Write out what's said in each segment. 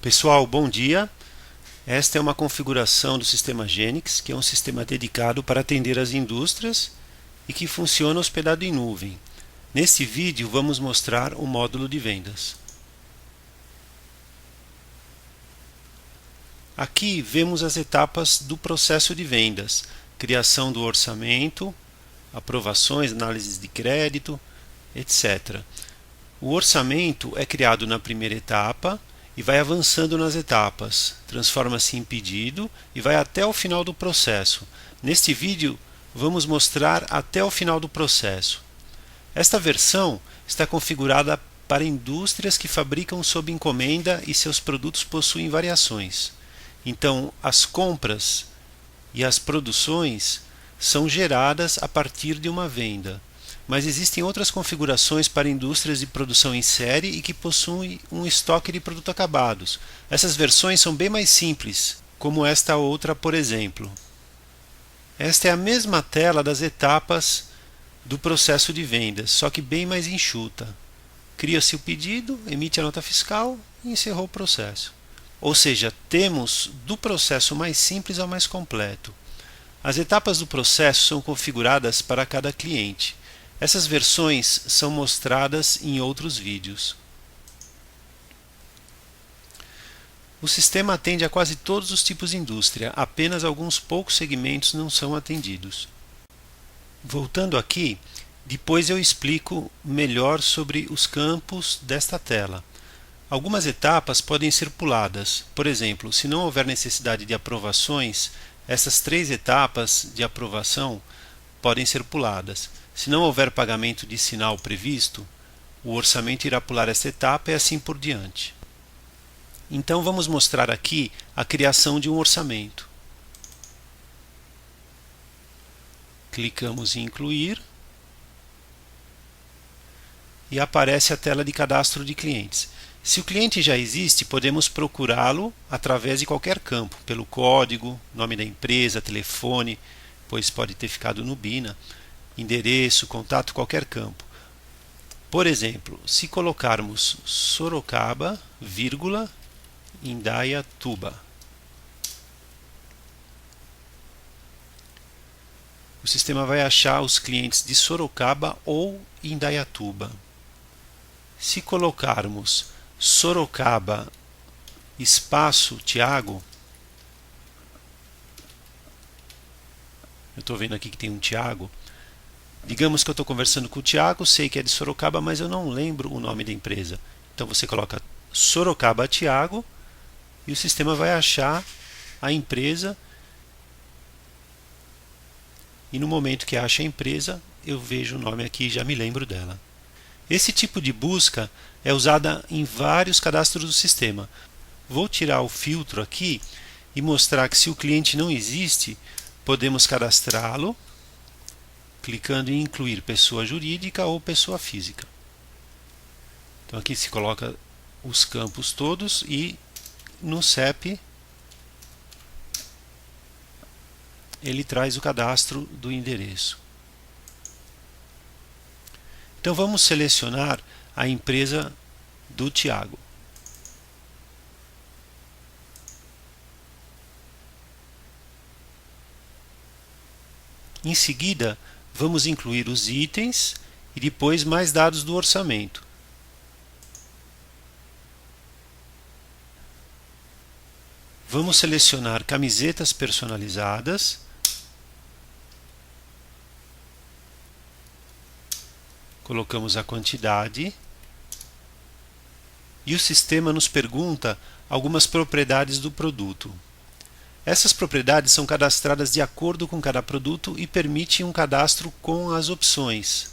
Pessoal, bom dia. Esta é uma configuração do sistema Genix, que é um sistema dedicado para atender as indústrias e que funciona hospedado em nuvem. Neste vídeo vamos mostrar o módulo de vendas. Aqui vemos as etapas do processo de vendas: criação do orçamento, aprovações, análise de crédito, etc. O orçamento é criado na primeira etapa e vai avançando nas etapas, transforma-se em pedido e vai até o final do processo. Neste vídeo vamos mostrar até o final do processo. Esta versão está configurada para indústrias que fabricam sob encomenda e seus produtos possuem variações. Então, as compras e as produções são geradas a partir de uma venda. Mas existem outras configurações para indústrias de produção em série e que possuem um estoque de produtos acabados. Essas versões são bem mais simples, como esta outra, por exemplo. Esta é a mesma tela das etapas do processo de vendas, só que bem mais enxuta. Cria-se o pedido, emite a nota fiscal e encerrou o processo. Ou seja, temos do processo mais simples ao mais completo. As etapas do processo são configuradas para cada cliente. Essas versões são mostradas em outros vídeos. O sistema atende a quase todos os tipos de indústria, apenas alguns poucos segmentos não são atendidos. Voltando aqui, depois eu explico melhor sobre os campos desta tela. Algumas etapas podem ser puladas. Por exemplo, se não houver necessidade de aprovações, essas 3 etapas de aprovação podem ser puladas. Se não houver pagamento de sinal previsto, o orçamento irá pular esta etapa e assim por diante. Então vamos mostrar aqui a criação de um orçamento. Clicamos em incluir e aparece a tela de cadastro de clientes. Se o cliente já existe, podemos procurá-lo através de qualquer campo, pelo código, nome da empresa, telefone, pois pode ter ficado no BINA, endereço, contato, qualquer campo. Por exemplo, se colocarmos Sorocaba, vírgula, Indaiatuba. O sistema vai achar os clientes de Sorocaba ou Indaiatuba. Se colocarmos Sorocaba, espaço Tiago, eu estou vendo aqui que tem um Tiago. Digamos que eu estou conversando com o Tiago, sei que é de Sorocaba, mas eu não lembro o nome da empresa. Então você coloca Sorocaba Tiago e o sistema vai achar a empresa. E no momento que acha a empresa, eu vejo o nome aqui e já me lembro dela. Esse tipo de busca é usada em vários cadastros do sistema. Vou tirar o filtro aqui e mostrar que se o cliente não existe, podemos cadastrá-lo clicando em incluir pessoa jurídica ou pessoa física. Então aqui se coloca os campos todos e no CEP ele traz o cadastro do endereço. Então vamos selecionar a empresa do Tiago. Em seguida, vamos incluir os itens e depois mais dados do orçamento. Vamos selecionar camisetas personalizadas. Colocamos a quantidade. E o sistema nos pergunta algumas propriedades do produto. Essas propriedades são cadastradas de acordo com cada produto e permitem um cadastro com as opções: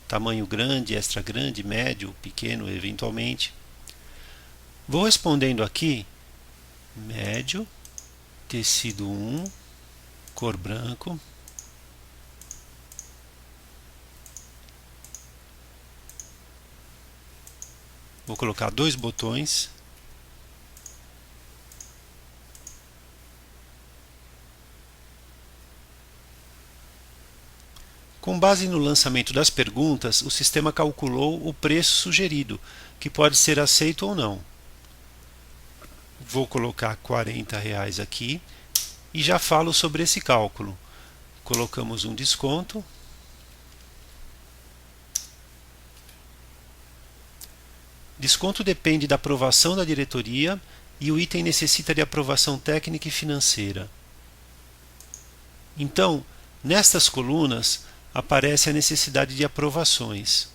tamanho grande, extra grande, médio, pequeno, eventualmente. Vou respondendo aqui: médio, tecido 1, cor branco. Vou colocar 2 botões. Com base no lançamento das perguntas, o sistema calculou o preço sugerido, que pode ser aceito ou não. Vou colocar R$ 40 aqui e já falo sobre esse cálculo. Colocamos um desconto. Desconto depende da aprovação da diretoria e o item necessita de aprovação técnica e financeira. Então, nestas colunas aparece a necessidade de aprovações.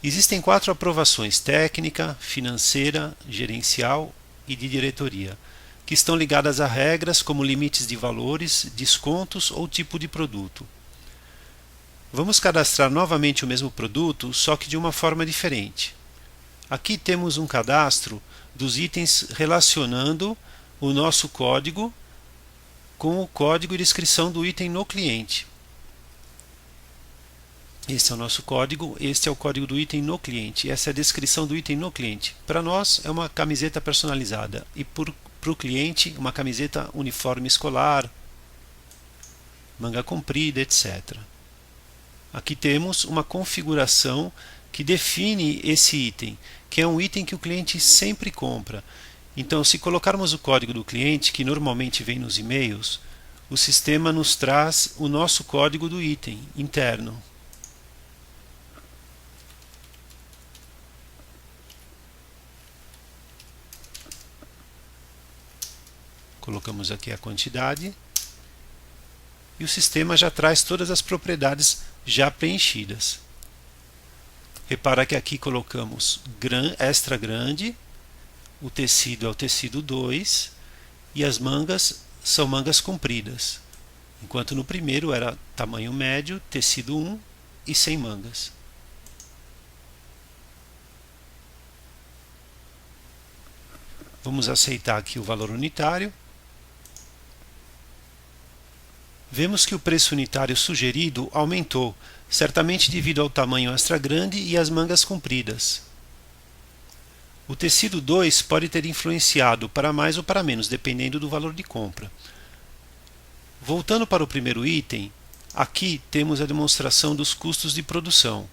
Existem 4 aprovações: técnica, financeira, gerencial e de diretoria, que estão ligadas a regras como limites de valores, descontos ou tipo de produto. Vamos cadastrar novamente o mesmo produto, só que de uma forma diferente. Aqui temos um cadastro dos itens relacionando o nosso código com o código de descrição do item no cliente. Esse é o nosso código, este é o código do item no cliente, essa é a descrição do item no cliente. Para nós é uma camiseta personalizada e para o cliente uma camiseta uniforme escolar, manga comprida, etc. Aqui temos uma configuração que define esse item, que é um item que o cliente sempre compra. Então, se colocarmos o código do cliente, que normalmente vem nos e-mails, o sistema nos traz o nosso código do item interno. Colocamos aqui a quantidade e o sistema já traz todas as propriedades já preenchidas. Repara que aqui colocamos extra grande, o tecido é o tecido 2 e as mangas são mangas compridas, enquanto no primeiro era tamanho médio, tecido 1 e sem mangas. Vamos aceitar aqui o valor unitário. Vemos que o preço unitário sugerido aumentou, certamente devido ao tamanho extra grande e às mangas compridas. O tecido 2 pode ter influenciado para mais ou para menos, dependendo do valor de compra. Voltando para o primeiro item, aqui temos a demonstração dos custos de produção.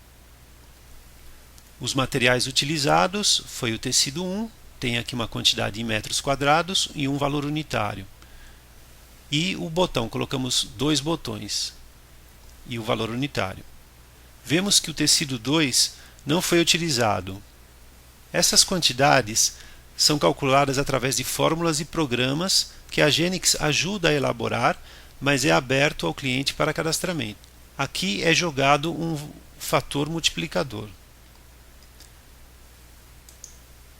Os materiais utilizados foi o tecido 1, tem aqui uma quantidade em metros quadrados e um valor unitário. E o botão, colocamos 2 botões e o valor unitário. Vemos que o tecido 2 não foi utilizado. Essas quantidades são calculadas através de fórmulas e programas que a Genix ajuda a elaborar, mas é aberto ao cliente para cadastramento. Aqui é jogado um fator multiplicador.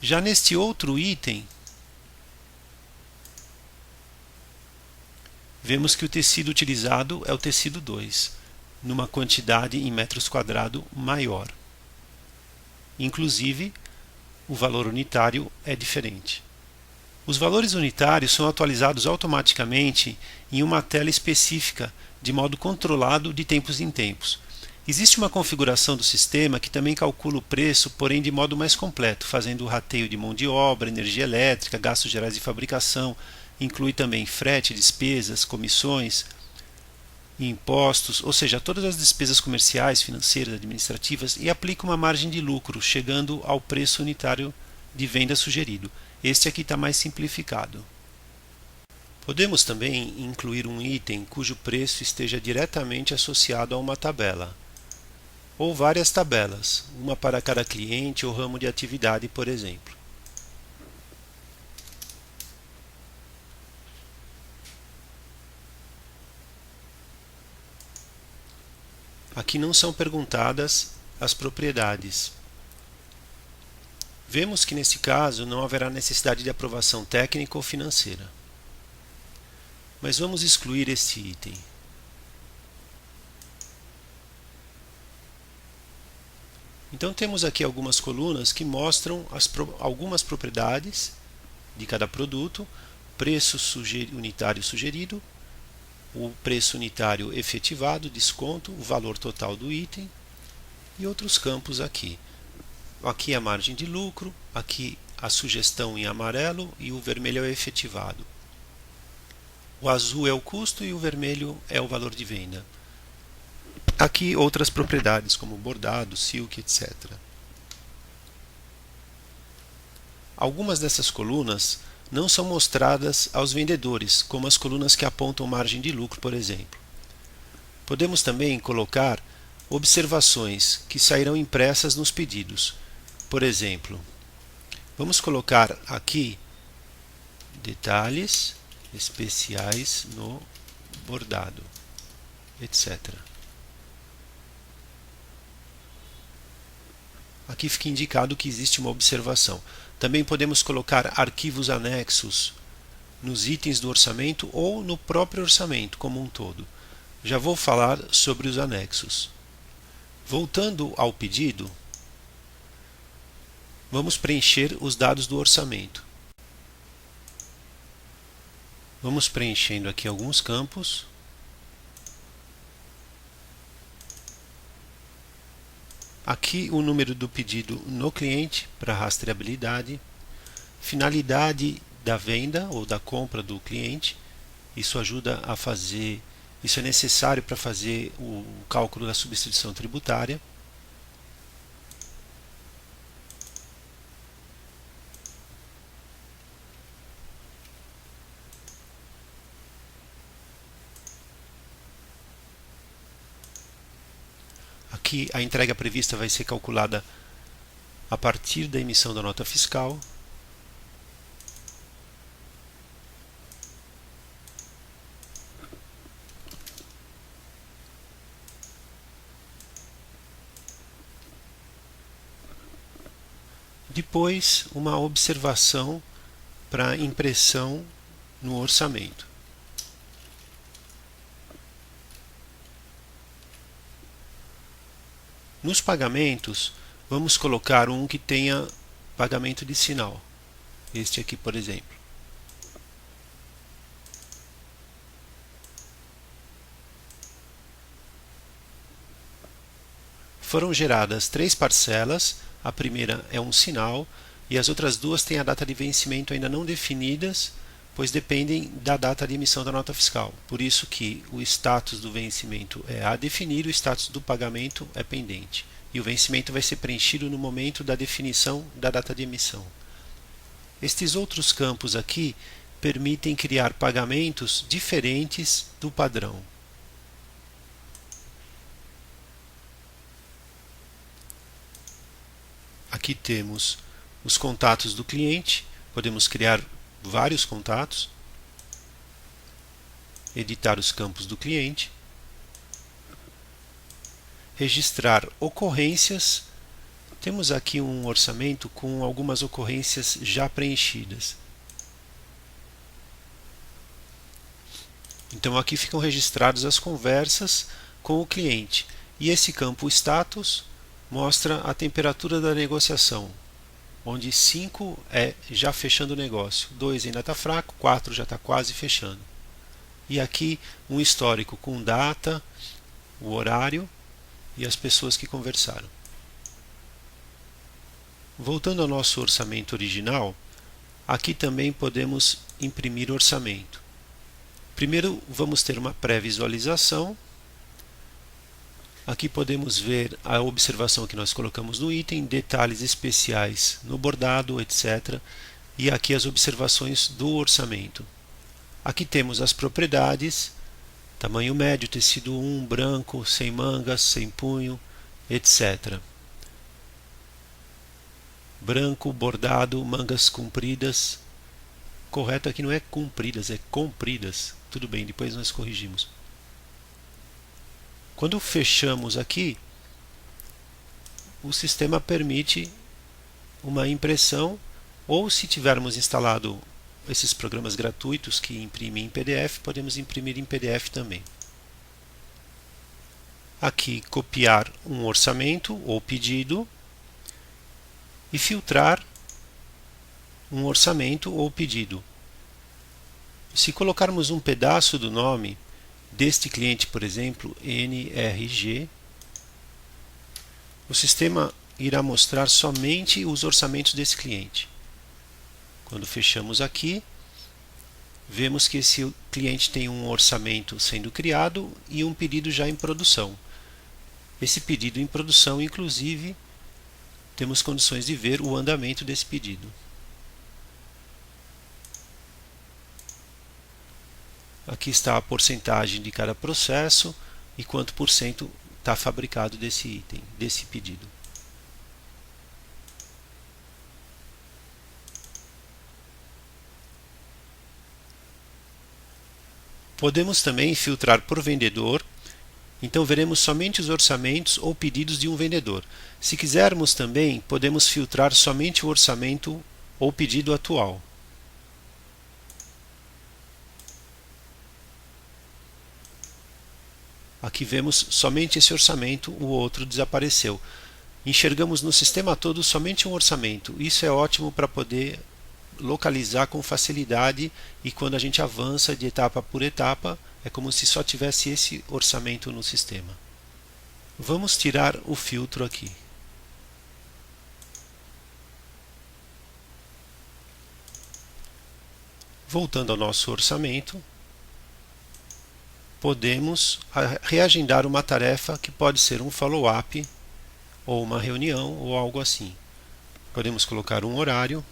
Já neste outro item, vemos que o tecido utilizado é o tecido 2, numa quantidade em metros quadrados maior. Inclusive, o valor unitário é diferente. Os valores unitários são atualizados automaticamente em uma tela específica, de modo controlado de tempos em tempos. Existe uma configuração do sistema que também calcula o preço, porém de modo mais completo, fazendo o rateio de mão de obra, energia elétrica, gastos gerais de fabricação, inclui também frete, despesas, comissões e impostos, ou seja, todas as despesas comerciais, financeiras, administrativas, e aplica uma margem de lucro, chegando ao preço unitário de venda sugerido. Este aqui está mais simplificado. Podemos também incluir um item cujo preço esteja diretamente associado a uma tabela, ou várias tabelas, uma para cada cliente ou ramo de atividade, por exemplo. Aqui não são perguntadas as propriedades. Vemos que nesse caso não haverá necessidade de aprovação técnica ou financeira. Mas vamos excluir este item. Então temos aqui algumas colunas que mostram algumas propriedades de cada produto, preço unitário sugerido, o preço unitário efetivado, desconto, o valor total do item e outros campos aqui. Aqui a margem de lucro, aqui a sugestão em amarelo e o vermelho é o efetivado. O azul é o custo e o vermelho é o valor de venda. Aqui outras propriedades como bordado, silk, etc. Algumas dessas colunas não são mostradas aos vendedores, como as colunas que apontam margem de lucro, por exemplo. Podemos também colocar observações que sairão impressas nos pedidos. Por exemplo, vamos colocar aqui detalhes especiais no bordado, etc. Aqui fica indicado que existe uma observação. Também podemos colocar arquivos anexos nos itens do orçamento ou no próprio orçamento como um todo. Já vou falar sobre os anexos. Voltando ao pedido, vamos preencher os dados do orçamento. Vamos preenchendo aqui alguns campos. Aqui o número do pedido no cliente para rastreabilidade, finalidade da venda ou da compra do cliente. Isso ajuda a fazer, isso é necessário para fazer o cálculo da substituição tributária. Aqui a entrega prevista vai ser calculada a partir da emissão da nota fiscal. Depois, uma observação para impressão no orçamento. Nos pagamentos, vamos colocar um que tenha pagamento de sinal. Este aqui, por exemplo. Foram geradas 3 parcelas, a primeira é um sinal e as outras duas têm a data de vencimento ainda não definidas, pois dependem da data de emissão da nota fiscal. Por isso que o status do vencimento é a definir, o status do pagamento é pendente. E o vencimento vai ser preenchido no momento da definição da data de emissão. Estes outros campos aqui permitem criar pagamentos diferentes do padrão. Aqui temos os contatos do cliente, podemos criar vários contatos, editar os campos do cliente, registrar ocorrências. Temos aqui um orçamento com algumas ocorrências já preenchidas. Então aqui ficam registradas as conversas com o cliente. E esse campo status mostra a temperatura da negociação, onde 5 é já fechando o negócio, 2 ainda está fraco, 4 já está quase fechando. E aqui um histórico com data, o horário e as pessoas que conversaram. Voltando ao nosso orçamento original, aqui também podemos imprimir orçamento. Primeiro vamos ter uma pré-visualização. Aqui podemos ver a observação que nós colocamos no item, detalhes especiais no bordado, etc. E aqui as observações do orçamento. Aqui temos as propriedades, tamanho médio, tecido 1, branco, sem mangas, sem punho, etc. Branco, bordado, mangas compridas. Correto aqui não é compridas, é compridas. Tudo bem, depois nós corrigimos. Quando fechamos aqui, o sistema permite uma impressão, ou se tivermos instalado esses programas gratuitos que imprimem em PDF, podemos imprimir em PDF também. Aqui, copiar um orçamento ou pedido e filtrar um orçamento ou pedido. Se colocarmos um pedaço do nome deste cliente, por exemplo, NRG, o sistema irá mostrar somente os orçamentos desse cliente. Quando fechamos aqui, vemos que esse cliente tem um orçamento sendo criado e um pedido já em produção. Esse pedido em produção, inclusive, temos condições de ver o andamento desse pedido. Aqui está a porcentagem de cada processo e quanto por cento está fabricado desse item, desse pedido. Podemos também filtrar por vendedor, então veremos somente os orçamentos ou pedidos de um vendedor. Se quisermos também, podemos filtrar somente o orçamento ou pedido atual. Aqui vemos somente esse orçamento, o outro desapareceu. Enxergamos no sistema todo somente um orçamento. Isso é ótimo para poder localizar com facilidade, e quando a gente avança de etapa por etapa, é como se só tivesse esse orçamento no sistema. Vamos tirar o filtro aqui. Voltando ao nosso orçamento, podemos reagendar uma tarefa que pode ser um follow-up, ou uma reunião, ou algo assim. Podemos colocar um horário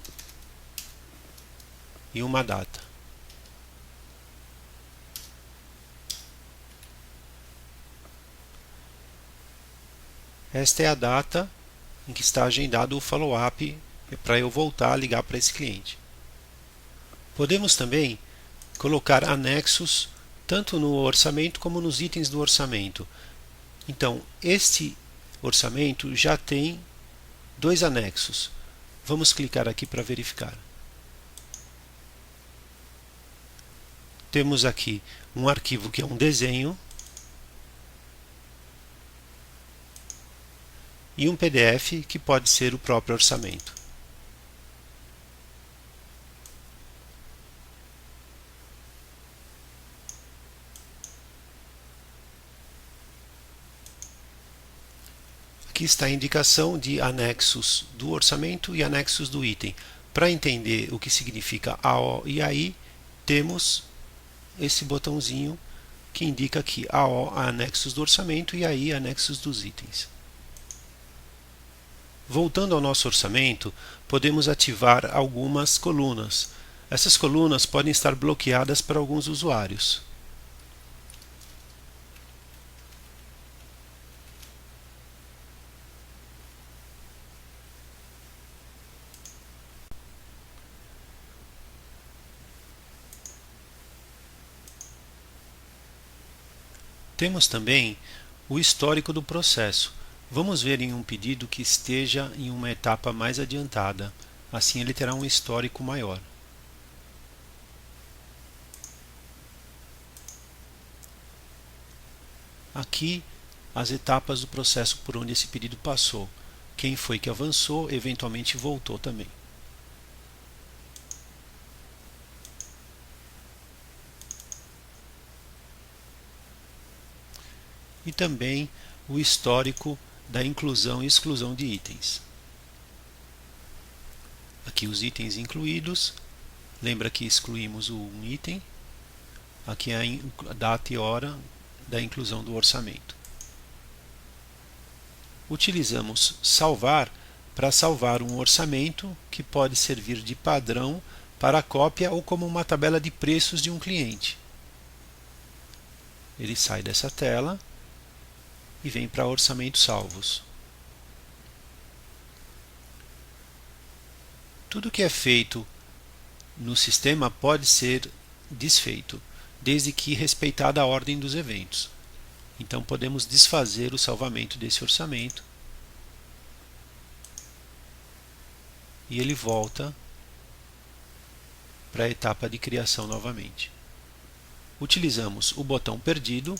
e uma data. Esta é a data em que está agendado o follow-up para eu voltar a ligar para esse cliente. Podemos também colocar anexos tanto no orçamento como nos itens do orçamento. Então, este orçamento já tem dois anexos. Vamos clicar aqui para verificar. Temos aqui um arquivo que é um desenho e um PDF que pode ser o próprio orçamento. Aqui está a indicação de anexos do orçamento e anexos do item. Para entender o que significa AO e AI, temos esse botãozinho que indica aqui AO anexos do orçamento e AI anexos dos itens. Voltando ao nosso orçamento, podemos ativar algumas colunas. Essas colunas podem estar bloqueadas para alguns usuários. Temos também o histórico do processo. Vamos ver em um pedido que esteja em uma etapa mais adiantada. Assim ele terá um histórico maior. Aqui as etapas do processo por onde esse pedido passou. Quem foi que avançou, eventualmente voltou também. E também o histórico da inclusão e exclusão de itens. Aqui os itens incluídos. Lembra que excluímos um item. Aqui é a data e hora da inclusão do orçamento. Utilizamos salvar para salvar um orçamento que pode servir de padrão para a cópia ou como uma tabela de preços de um cliente. Ele sai dessa tela e vem para orçamentos salvos. Tudo que é feito no sistema pode ser desfeito, desde que respeitada a ordem dos eventos. Então podemos desfazer o salvamento desse orçamento e ele volta para a etapa de criação novamente. Utilizamos o botão perdido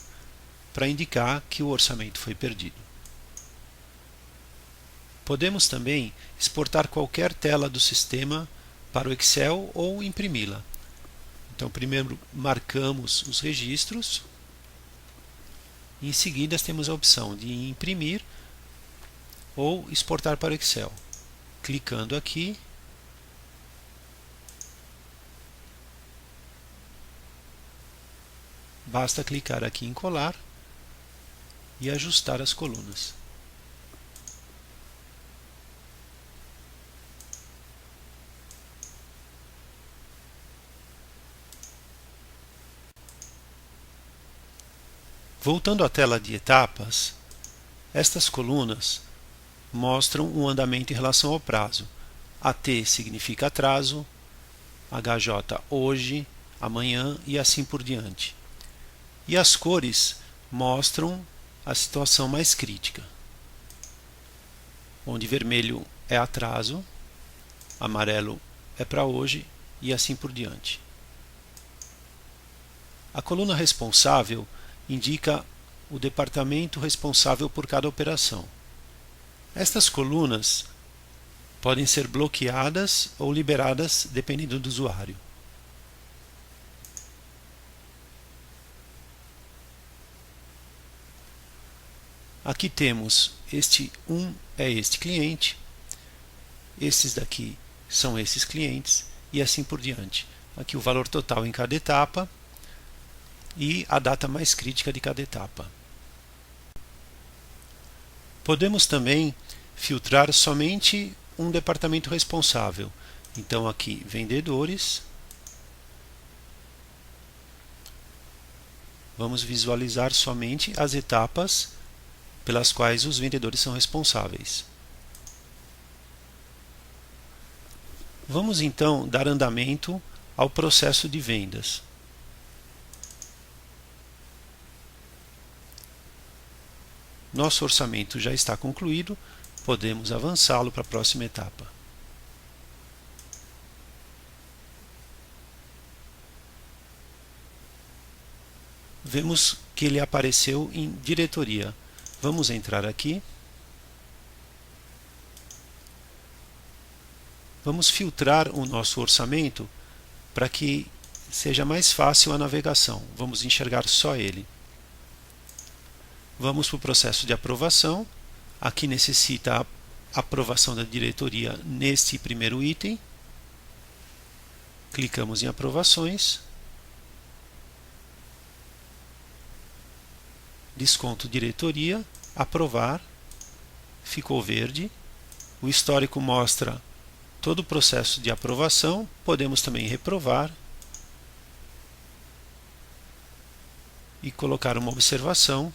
para indicar que o orçamento foi perdido. Podemos também exportar qualquer tela do sistema para o Excel ou imprimi-la. Então, primeiro marcamos os registros. Em seguida, temos a opção de imprimir ou exportar para o Excel. Clicando aqui, basta clicar aqui em colar e ajustar as colunas. Voltando à tela de etapas, estas colunas mostram o andamento em relação ao prazo. AT significa atraso, HJ hoje, amanhã e assim por diante. E as cores mostram a situação mais crítica, onde vermelho é atraso, amarelo é para hoje e assim por diante. A coluna responsável indica o departamento responsável por cada operação. Estas colunas podem ser bloqueadas ou liberadas dependendo do usuário. Aqui temos este é este cliente, esses daqui são esses clientes e assim por diante. Aqui o valor total em cada etapa e a data mais crítica de cada etapa. Podemos também filtrar somente um departamento responsável. Então aqui vendedores. Vamos visualizar somente as etapas pelas quais os vendedores são responsáveis. Vamos então dar andamento ao processo de vendas. Nosso orçamento já está concluído, podemos avançá-lo para a próxima etapa. Vemos que ele apareceu em diretoria. Vamos entrar aqui. Vamos filtrar o nosso orçamento para que seja mais fácil a navegação. Vamos enxergar só ele. Vamos para o processo de aprovação. Aqui necessita a aprovação da diretoria neste primeiro item. Clicamos em aprovações. Desconto diretoria, aprovar, ficou verde. O histórico mostra todo o processo de aprovação. Podemos também reprovar e colocar uma observação.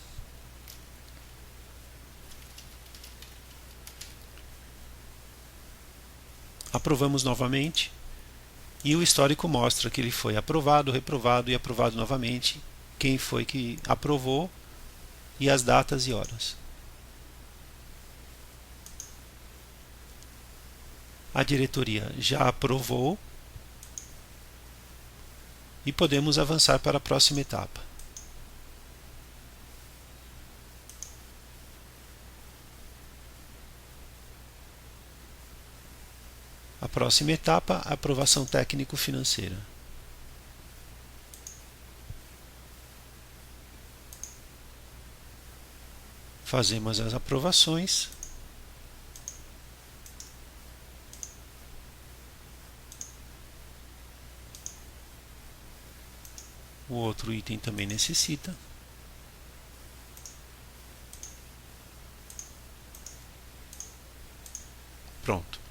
Aprovamos novamente e o histórico mostra que ele foi aprovado, reprovado e aprovado novamente, quem foi que aprovou e as datas e horas. A diretoria já aprovou e podemos avançar para a próxima etapa. A próxima etapa, a aprovação técnico-financeira. Fazemos as aprovações. O outro item também necessita. Pronto.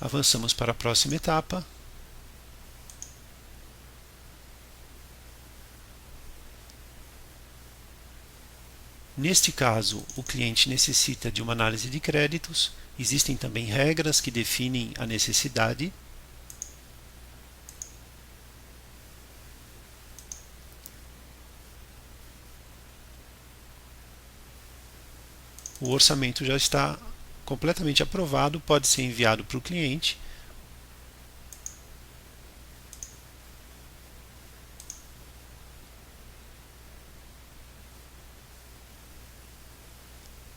Avançamos para a próxima etapa. Neste caso, o cliente necessita de uma análise de créditos. Existem também regras que definem a necessidade. O orçamento já está completamente aprovado, pode ser enviado para o cliente.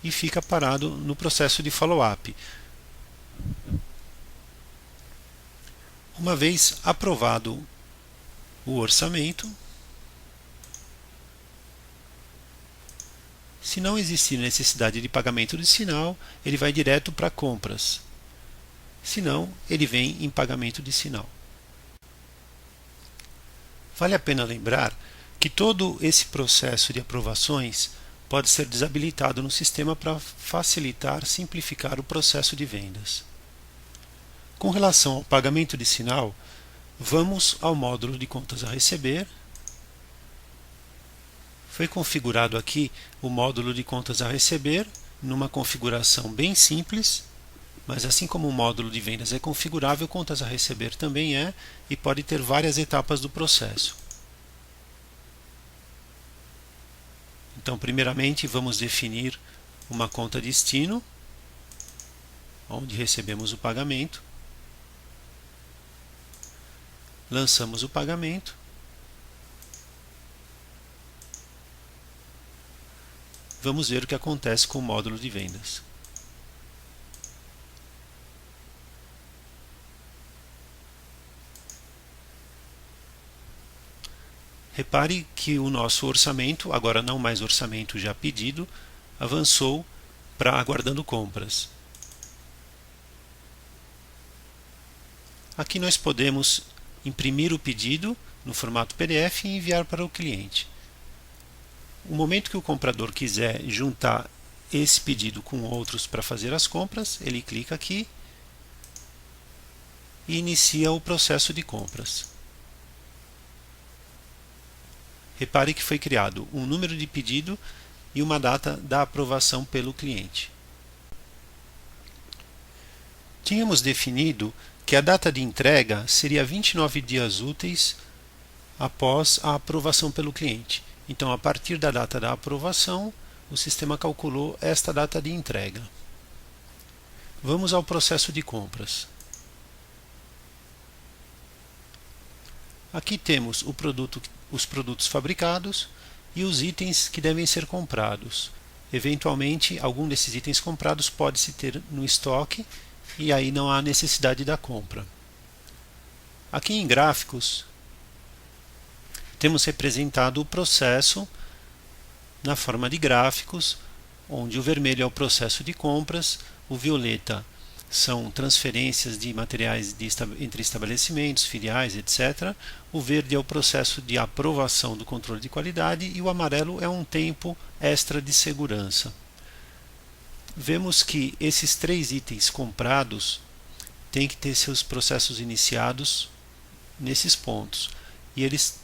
E fica parado no processo de follow-up. Uma vez aprovado o orçamento, se não existir necessidade de pagamento de sinal, ele vai direto para compras. Se não, ele vem em pagamento de sinal. Vale a pena lembrar que todo esse processo de aprovações pode ser desabilitado no sistema para facilitar, simplificar o processo de vendas. Com relação ao pagamento de sinal, Vamos ao módulo de contas a receber. Foi configurado aqui o módulo de contas a receber numa configuração bem simples, mas assim como o módulo de vendas é configurável, contas a receber também é, e pode ter várias etapas do processo. Então, primeiramente, vamos definir uma conta destino, onde recebemos o pagamento. Lançamos o pagamento. Vamos ver o que acontece com o módulo de vendas. Repare que o nosso orçamento, agora não mais orçamento já pedido, avançou para aguardando compras. Aqui nós podemos imprimir o pedido no formato PDF e enviar para o cliente. No momento que o comprador quiser juntar esse pedido com outros para fazer as compras, ele clica aqui e inicia o processo de compras. Repare que foi criado um número de pedido e uma data da aprovação pelo cliente. Tínhamos definido que a data de entrega seria 29 dias úteis após a aprovação pelo cliente. Então, a partir da data da aprovação, o sistema calculou esta data de entrega. Vamos ao processo de compras. Aqui temos os produtos fabricados e os itens que devem ser comprados. Eventualmente, algum desses itens comprados pode-se ter no estoque e aí não há necessidade da compra. Aqui em gráficos, temos representado o processo na forma de gráficos, onde o vermelho é o processo de compras, o violeta são transferências de materiais entre estabelecimentos, filiais, etc. O verde é o processo de aprovação do controle de qualidade e o amarelo é um tempo extra de segurança. Vemos que esses três itens comprados têm que ter seus processos iniciados nesses pontos. E eles,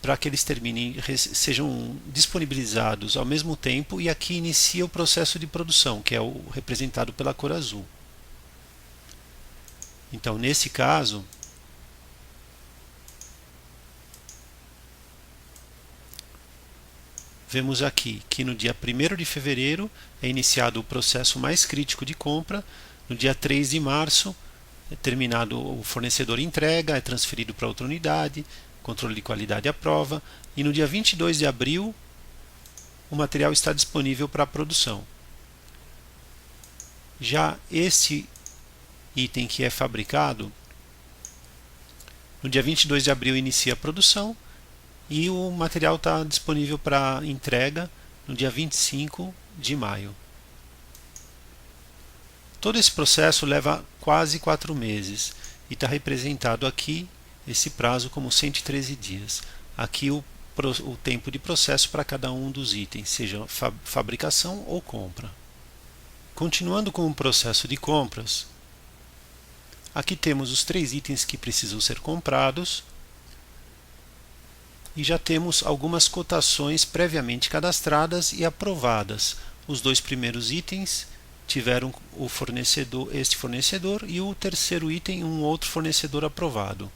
para que eles terminem, sejam disponibilizados ao mesmo tempo, e aqui inicia o processo de produção, que é o representado pela cor azul. Então, nesse caso, vemos aqui que no dia 1º de fevereiro é iniciado o processo mais crítico de compra, no dia 3 de março é terminado o fornecedor entrega, é transferido para outra unidade, controle de qualidade aprova, e no dia 22 de abril o material está disponível para a produção. Já este item que é fabricado, no dia 22 de abril inicia a produção e o material está disponível para entrega no dia 25 de maio. Todo esse processo leva quase 4 meses e está representado aqui esse prazo como 113 dias. Aqui o tempo de processo para cada um dos itens, seja fabricação ou compra. Continuando com o processo de compras, aqui temos os 3 itens que precisam ser comprados e já temos algumas cotações previamente cadastradas e aprovadas. Os 2 primeiros itens tiveram este fornecedor e o terceiro item um outro fornecedor aprovado.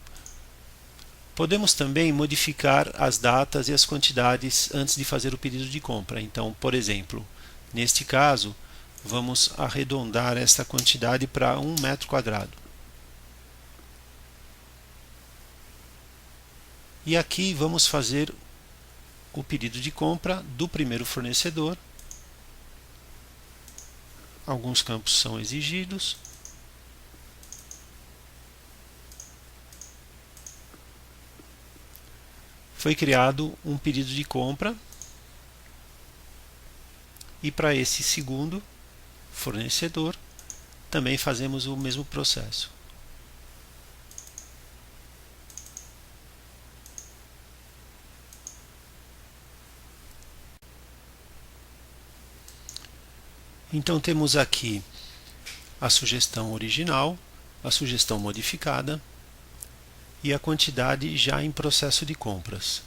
Podemos também modificar as datas e as quantidades antes de fazer o pedido de compra. Então, por exemplo, neste caso, vamos arredondar esta quantidade para 1 metro quadrado. E aqui vamos fazer o pedido de compra do primeiro fornecedor. Alguns campos são exigidos. Foi criado um pedido de compra. E para esse segundo fornecedor, também fazemos o mesmo processo. Então temos aqui a sugestão original, a sugestão modificada e a quantidade já em processo de compras.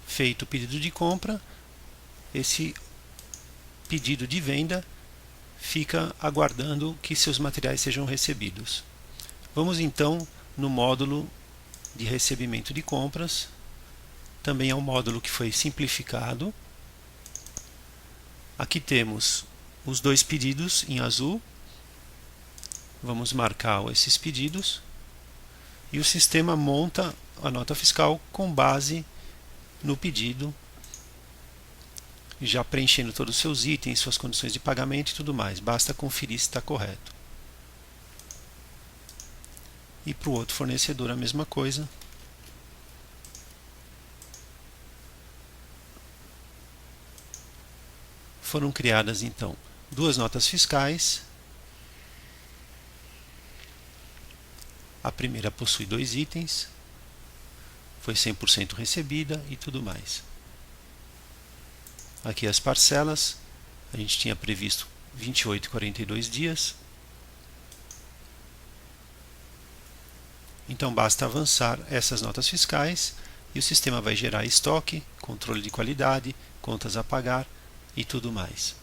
Feito o pedido de compra, esse pedido de venda fica aguardando que seus materiais sejam recebidos. Vamos então no módulo de recebimento de compras. Também é um módulo que foi simplificado. Aqui temos os dois pedidos em azul. Vamos marcar esses pedidos. E o sistema monta a nota fiscal com base no pedido, já preenchendo todos os seus itens, suas condições de pagamento e tudo mais. Basta conferir se está correto. E para o outro fornecedor a mesma coisa. Foram criadas então duas notas fiscais. A primeira possui dois itens, foi 100% recebida e tudo mais. Aqui as parcelas, a gente tinha previsto 28 e 42 dias. Então basta avançar essas notas fiscais e o sistema vai gerar estoque, controle de qualidade, contas a pagar e tudo mais.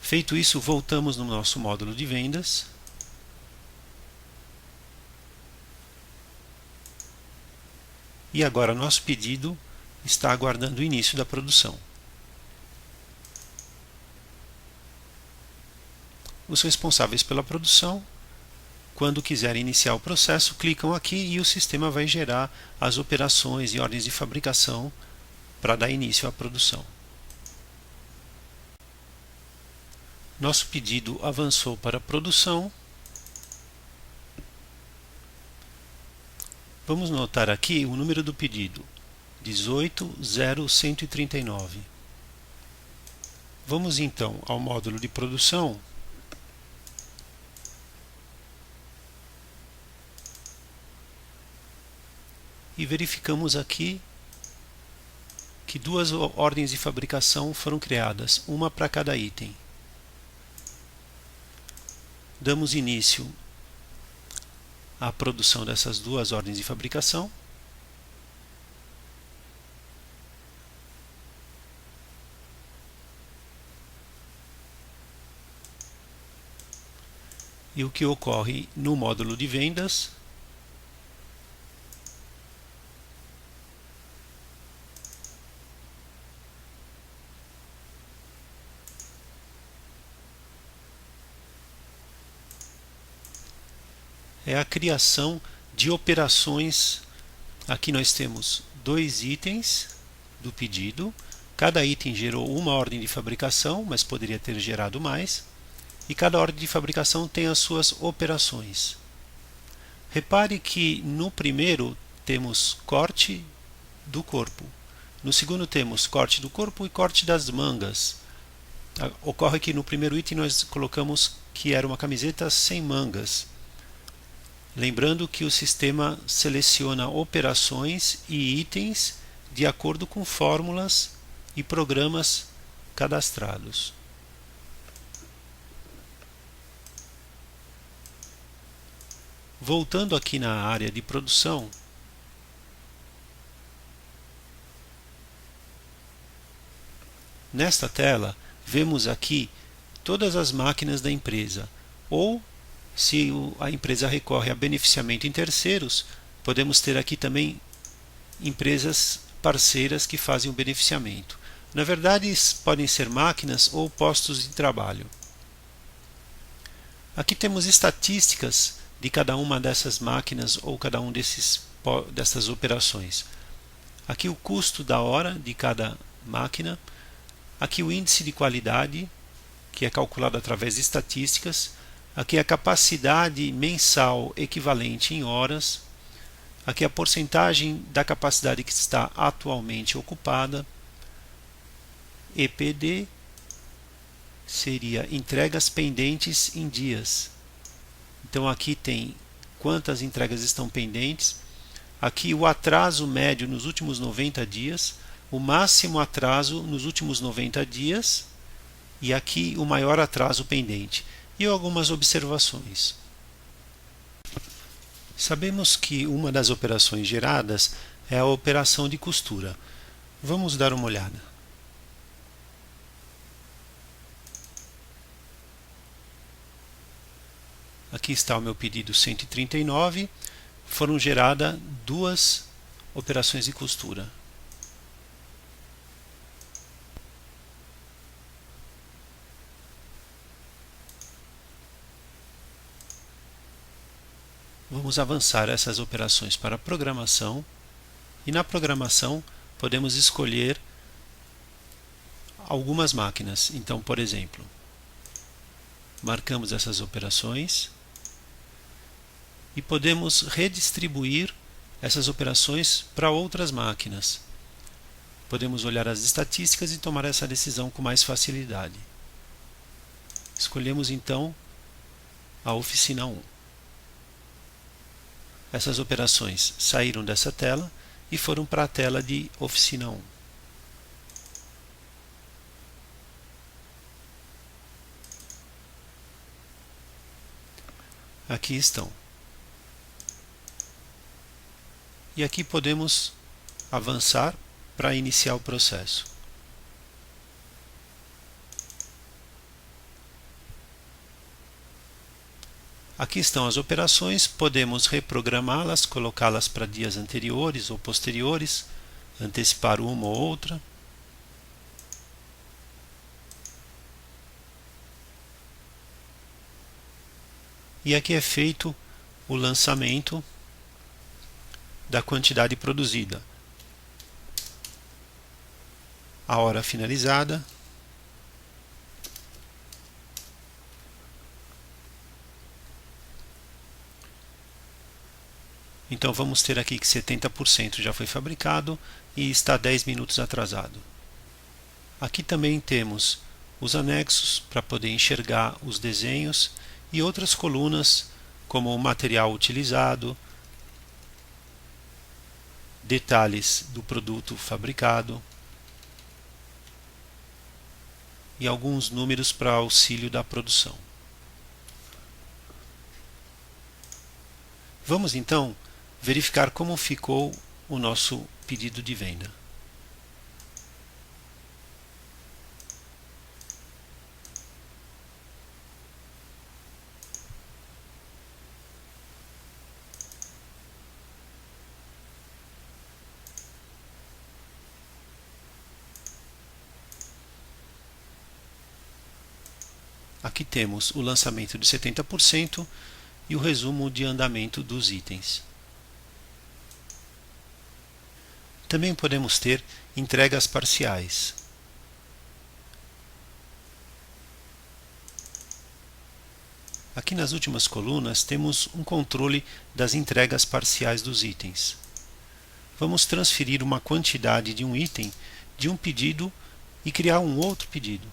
Feito isso, voltamos no nosso módulo de vendas. E agora nosso pedido está aguardando o início da produção. Os responsáveis pela produção, quando quiserem iniciar o processo, clicam aqui e o sistema vai gerar as operações e ordens de fabricação para dar início à produção. Nosso pedido avançou para a produção. Vamos notar aqui o número do pedido, 18.0139. Vamos então ao módulo de produção. E verificamos aqui que duas ordens de fabricação foram criadas, uma para cada item. Damos início à produção dessas duas ordens de fabricação. E o que ocorre no módulo de vendas é a criação de operações. Aqui nós temos dois itens do pedido. Cada item gerou uma ordem de fabricação, mas poderia ter gerado mais. E cada ordem de fabricação tem as suas operações. Repare que no primeiro temos corte do corpo. No segundo temos corte do corpo e corte das mangas. Ocorre que no primeiro item nós colocamos que era uma camiseta sem mangas. Lembrando que o sistema seleciona operações e itens de acordo com fórmulas e programas cadastrados. Voltando aqui na área de produção, nesta tela vemos aqui todas as máquinas da empresa, ou se a empresa recorre a beneficiamento em terceiros, podemos ter aqui também empresas parceiras que fazem o beneficiamento. Na verdade, podem ser máquinas ou postos de trabalho. Aqui temos estatísticas de cada uma dessas máquinas ou cada um dessas operações. Aqui o custo da hora de cada máquina. Aqui o índice de qualidade, que é calculado através de estatísticas. Aqui a capacidade mensal equivalente em horas. Aqui a porcentagem da capacidade que está atualmente ocupada. EPD seria entregas pendentes em dias. Então aqui tem quantas entregas estão pendentes, aqui o atraso médio nos últimos 90 dias, o máximo atraso nos últimos 90 dias e aqui o maior atraso pendente e algumas observações. Sabemos que uma das operações geradas é a operação de costura. Vamos dar uma olhada. Aqui está o meu pedido 139. Foram geradas duas operações de costura. Vamos avançar essas operações para a programação e na programação podemos escolher algumas máquinas. Então, por exemplo, marcamos essas operações e podemos redistribuir essas operações para outras máquinas. Podemos olhar as estatísticas e tomar essa decisão com mais facilidade. Escolhemos então a oficina 1. Essas operações saíram dessa tela e foram para a tela de oficina 1. Aqui estão. E aqui podemos avançar para iniciar o processo. Aqui estão as operações, podemos reprogramá-las, colocá-las para dias anteriores ou posteriores, antecipar uma ou outra. E aqui é feito o lançamento da quantidade produzida. A hora finalizada. Então vamos ter aqui que 70% já foi fabricado e está 10 minutos atrasado. Aqui também temos os anexos para poder enxergar os desenhos e outras colunas como o material utilizado, detalhes do produto fabricado e alguns números para auxílio da produção. Vamos então verificar como ficou o nosso pedido de venda. Aqui temos o lançamento de 70% e o resumo de andamento dos itens. Também podemos ter entregas parciais. Aqui nas últimas colunas temos um controle das entregas parciais dos itens. Vamos transferir uma quantidade de um item de um pedido e criar um outro pedido.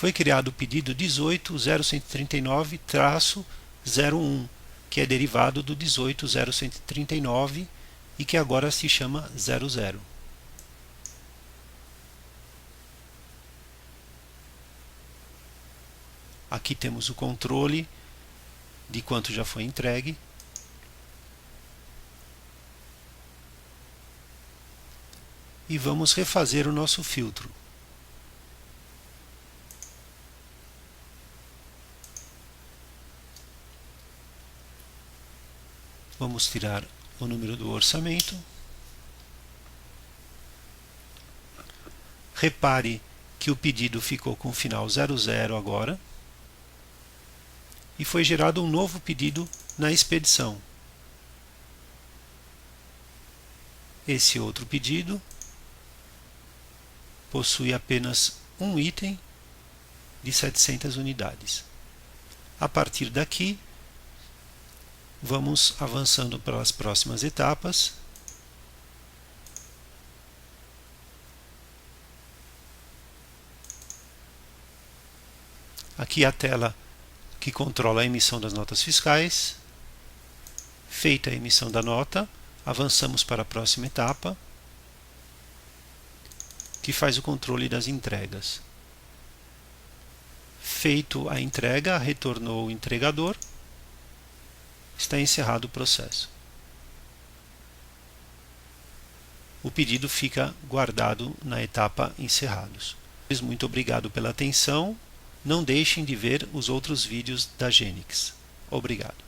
Foi criado o pedido 18.0139-01, que é derivado do 18.0139 e que agora se chama 00. Aqui temos o controle de quanto já foi entregue. E vamos refazer o nosso filtro. Vamos tirar o número do orçamento. Repare que o pedido ficou com o final 00 agora. E foi gerado um novo pedido na expedição. Esse outro pedido possui apenas um item de 700 unidades. A partir daqui, vamos avançando para as próximas etapas Aqui a tela que controla a emissão das notas fiscais. Feita a emissão da nota, avançamos para a próxima etapa, que faz o controle das entregas. Feito a entrega, retornou o entregador, está encerrado o processo. O pedido fica guardado na etapa encerrados. Muito obrigado pela atenção. Não deixem de ver os outros vídeos da Genix. Obrigado.